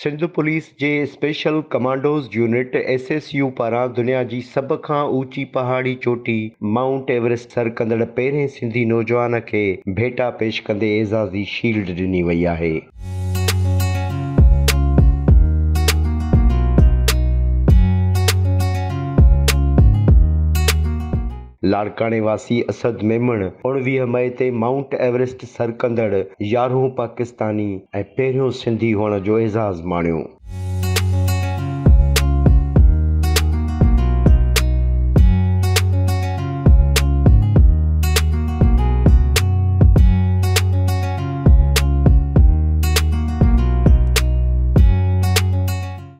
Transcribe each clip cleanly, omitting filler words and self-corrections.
Sindh police जे special commandos unit (SSU) पारां दुनिया जी सभ खां ऊची पहाड़ी चोटी माउंट एवरेस्ट सर कंदड़ पहिरें सिंधी नौजवान खे भेटा पेश कंदे एज़ाज़ी शील्ड ॾिनी वई आहे। लाड़काणे वासी असद मेमण 19 मई ते माउंट एवरेस्ट सर कंदड़ 11हों पाकिस्तानी ऐं पहिरियों सिंधी हुअण जो एज़ाज़ माणियो।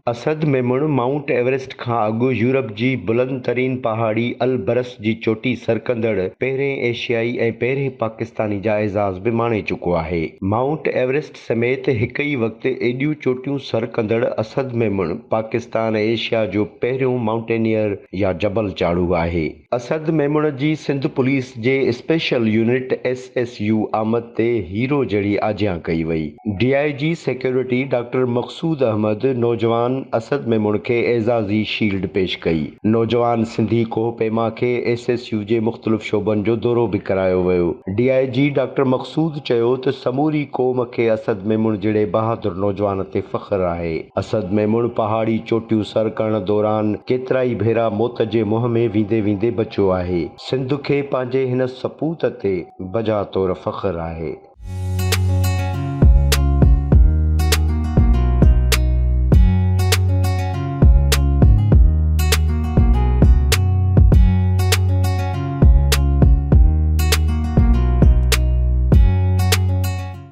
असद मेमण माउंट एवरेस्ट खां अॻु यूरोप जी बुलंद तरीन पहाड़ी अलबरस जी चोटी सर कंदड़ पहिरें एशियाई ऐं पहिरें पाकिस्तानी जा एज़ाज़ बि माणे चुको आहे। माउंट एवरेस्ट समेत हिक ई वक़्तु एॾियूं चोटियूं सर कंदड़ असद मेमण पाकिस्तान ऐं एशिया जो पहिरियों माउंटेनियर या जबल चाढ़ू आहे। असद मेमण जी सिंध पुलिस जे स्पेशल यूनिट SSU आमद ते हीरो जहिड़ी आजियां कई वई। DIG security doctor Maqsood Ahmed नौजवान असद मेमण खे एज़ाज़ी शील्ड पेश कई। नौजवान सिंधी कोह पेमा खे SSU जे मुख़्तलिफ़ शोबनि जो दौरो बि करायो वियो। DIG डॉक्टर मक़सूद चयो त समूरी क़ौम खे असद मेमण जहिड़े बहादुर नौजवान ते फ़ख्रु आहे। असद मेमण पहाड़ी चोटियूं सर करण दौरान केतिराई भेरा मौत जे मुंहं में वेंदे वेंदे बचियो आहे। सिंध खे पंहिंजे हिन सपूत ते बजा तौर फ़ख्रु आहे।